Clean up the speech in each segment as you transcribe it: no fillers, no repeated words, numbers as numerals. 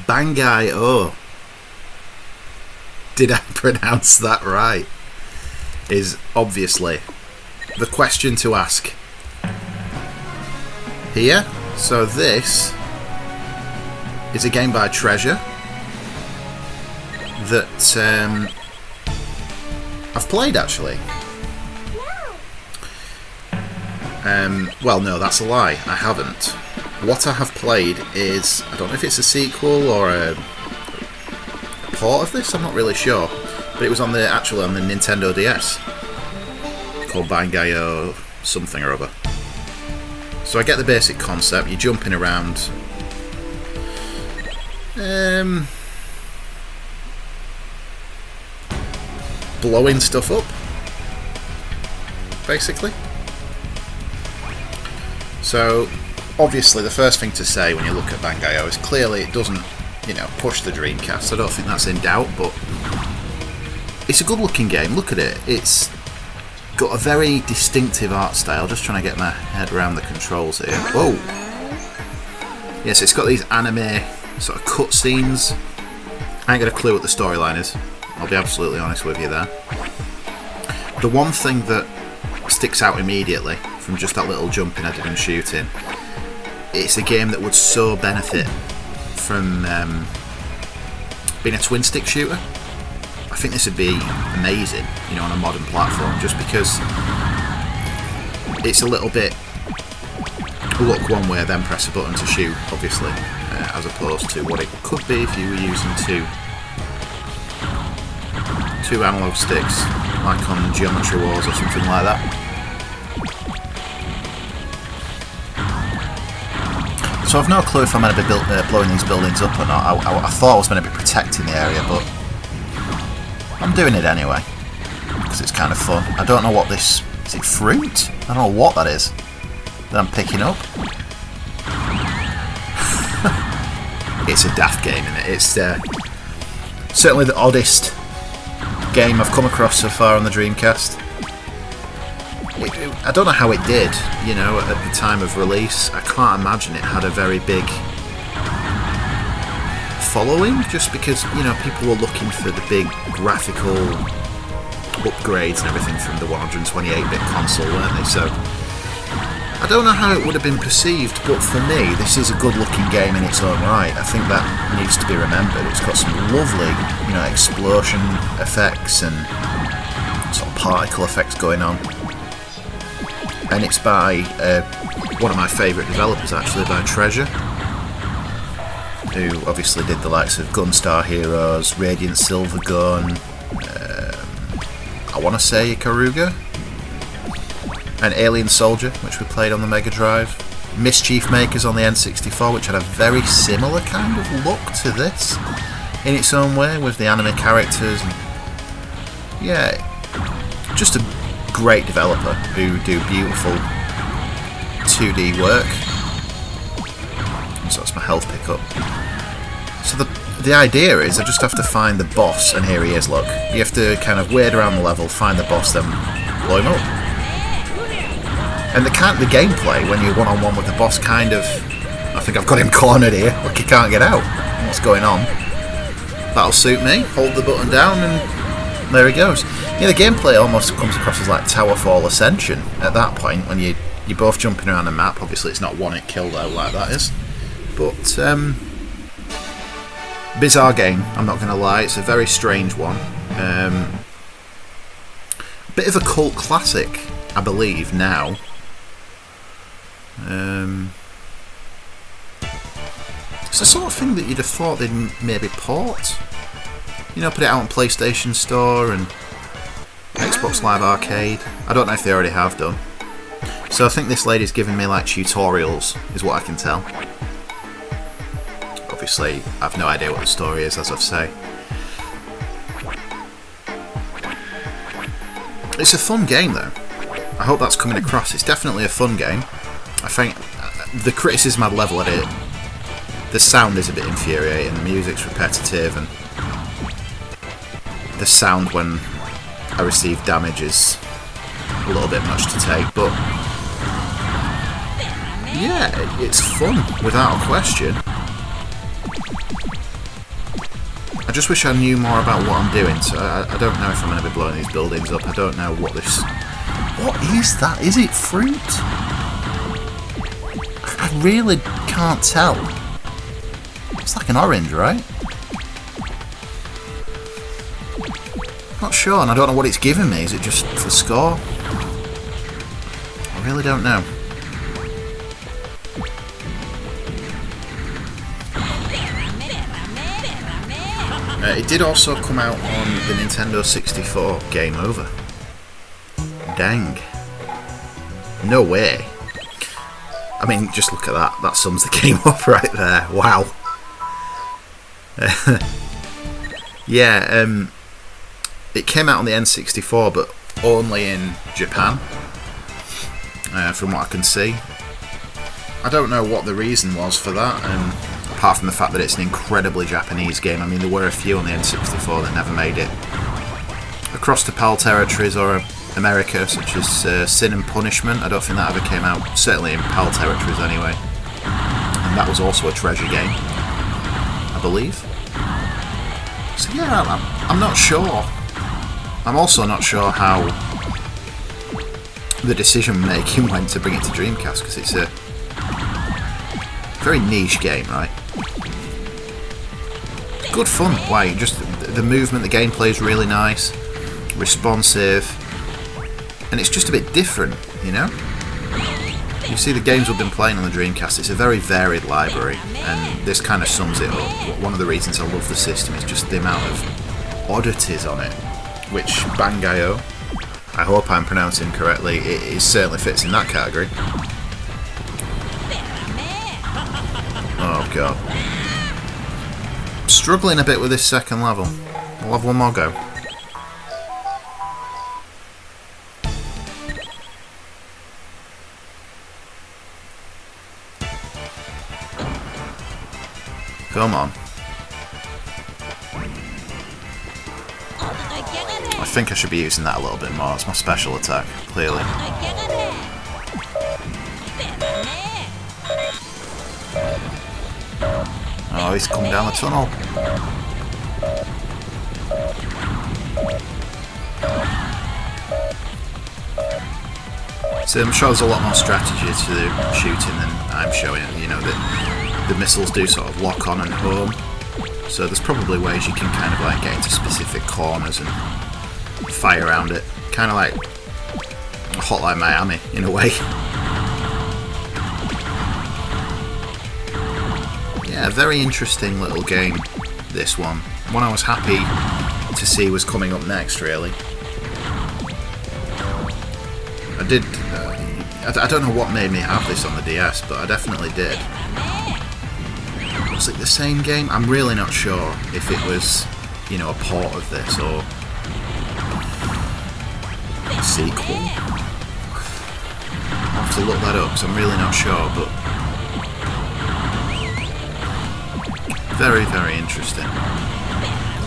Bangai-O. Did I pronounce that right? Is obviously the question to ask here. So this is a game by Treasure that I've played actually. Well, no, that's a lie. I haven't. What I have played is, I don't know if it's a sequel or a port of this. I'm not really sure, but it was on the Nintendo DS called Bangai-O something or other. So I get the basic concept. You're jumping around. Blowing stuff up, basically. So, obviously, the first thing to say when you look at Bangai-O is clearly it doesn't, push the Dreamcast. I don't think that's in doubt, but it's a good-looking game. Look at it. It's got a very distinctive art style. Just trying to get my head around the controls here. Whoa! Yes, it's got these anime sort of cutscenes. I ain't got a clue what the storyline is. I'll be absolutely honest with you there. The one thing that sticks out immediately from just that little jumping, editing and shooting, it's a game that would so benefit from being a twin stick shooter. I think this would be amazing, on a modern platform, just because it's a little bit look one way then press a button to shoot, obviously, as opposed to what it could be if you were using two analog sticks, like on Geometry Wars or something like that. So I've no clue if I'm going to be blowing these buildings up or not. I thought I was going to be protecting the area, but I'm doing it anyway, because it's kind of fun. I don't know what this... Is it fruit? I don't know what that is that I'm picking up. It's a daft game, isn't it? It's certainly the oddest game I've come across so far on the Dreamcast. I don't know how it did, at the time of release. I can't imagine it had a very big following, just because, people were looking for the big graphical upgrades and everything from the 128-bit console, weren't they? So, I don't know how it would have been perceived, but for me, this is a good-looking game in its own right. I think that needs to be remembered. It's got some lovely, explosion effects and sort of particle effects going on. And it's by one of my favourite developers, actually, by Treasure, who obviously did the likes of Gunstar Heroes, Radiant Silvergun, I want to say Ikaruga, and Alien Soldier, which we played on the Mega Drive. Mischief Makers on the N64, which had a very similar kind of look to this in its own way, with the anime characters. And yeah, just a great developer who do beautiful 2D work. So that's my health pickup. So the idea is I just have to find the boss, and here he is, look. You have to kind of wade around the level, find the boss, then blow him up. And the gameplay when you're one-on-one with the boss kind of... I think I've got him cornered here. Look, he can't get out. What's going on? That'll suit me. Hold the button down and there he goes. Yeah, the gameplay almost comes across as like Towerfall Ascension at that point, when you're both jumping around the map. Obviously it's not one hit kill though, like that is. But, bizarre game, I'm not going to lie. It's a very strange one. Bit of a cult classic, I believe, now. It's the sort of thing that you'd have thought they'd maybe port. Put it out on PlayStation Store and Xbox Live Arcade. I don't know if they already have done. So I think this lady's giving me like tutorials, is what I can tell. Obviously, I've no idea what the story is, as I've said. It's a fun game though. I hope that's coming across. It's definitely a fun game. I think the criticism I'd level at it, the sound is a bit infuriating, the music's repetitive, and the sound when I receive damage is a little bit much to take, but yeah, it's fun, without a question. just wish I knew more about what I'm doing. So I don't know if I'm going to be blowing these buildings up. I don't know what this... What is that? Is it fruit? I really can't tell. It's like an orange, right? Not sure, and I don't know what it's giving me. Is it just for score? I really don't know. It did also come out on the Nintendo 64. Game over. Dang. No way. I mean, just look at that. That sums the game up right there. Wow. Yeah, it came out on the N64, but only in Japan, from what I can see. I don't know what the reason was for that, apart from the fact that it's an incredibly Japanese game. I mean, there were a few on the N64 that never made it across to PAL territories or America, such as Sin and Punishment. I don't think that ever came out, certainly in PAL territories anyway. And that was also a treasure game, I believe. So yeah, I'm not sure. I'm also not sure how the decision making went to bring it to Dreamcast, because it's a very niche game, right? Good fun. Like, just the movement, the gameplay is really nice, responsive, and it's just a bit different, you know? You see the games we've been playing on the Dreamcast, it's a very varied library, and this kind of sums it up. One of the reasons I love the system is just the amount of oddities on it, which Bangai-O, I hope I'm pronouncing correctly, it certainly fits in that category. Oh god. Struggling a bit with this second level. We'll have one more go. Come on. I think I should be using that a little bit more. It's my special attack, clearly. Oh, he's come down the tunnel. So I'm sure there's a lot more strategy to the shooting than I'm showing. You know, the missiles do sort of lock on and home. So there's probably ways you can kind of like get into specific corners and fire around it. Kind of like Hotline Miami in a way. Yeah, very interesting little game, this one. One I was happy to see was coming up next, really. I don't know what made me have this on the DS, but I definitely did. Was it the same game? I'm really not sure if it was, you know, a port of this or a sequel. I'll have to look that up because I'm really not sure, but very, very interesting.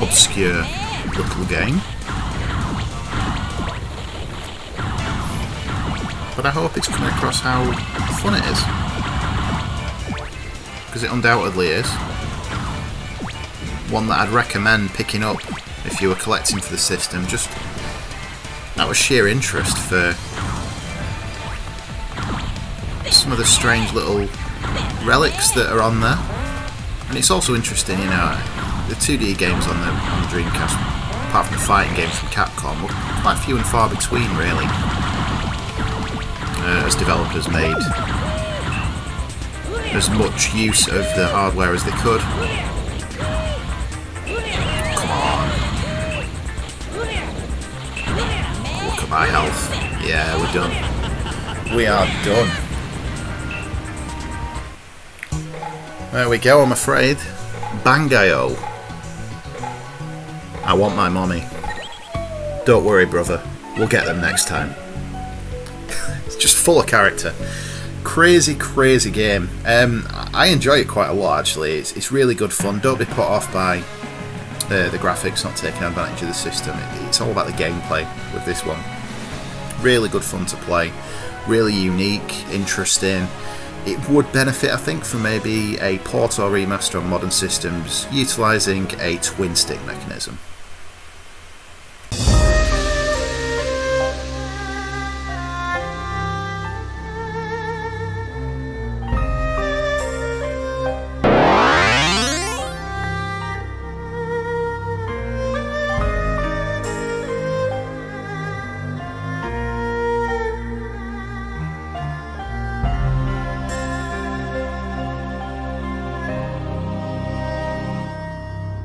Obscure little game. But I hope it's coming across how fun it is. Because it undoubtedly is. One that I'd recommend picking up if you were collecting for the system, just out of sheer interest for some of the strange little relics that are on there. And it's also interesting, you know, the 2D games on the Dreamcast, apart from the fighting games from Capcom, were quite few and far between, really. As developers made as much use of the hardware as they could. Come on. Look at my health. Yeah, we're done. We are done. There we go, I'm afraid. Bangai-O. I want my mommy. Don't worry, brother. We'll get them next time. It's just full of character. Crazy, crazy game. I enjoy it quite a lot, actually. It's really good fun. Don't be put off by the graphics not taking advantage of the system. It's all about the gameplay with this one. Really good fun to play. Really unique, interesting. it would benefit, I think, from maybe a port or remaster on modern systems utilising a twin stick mechanism.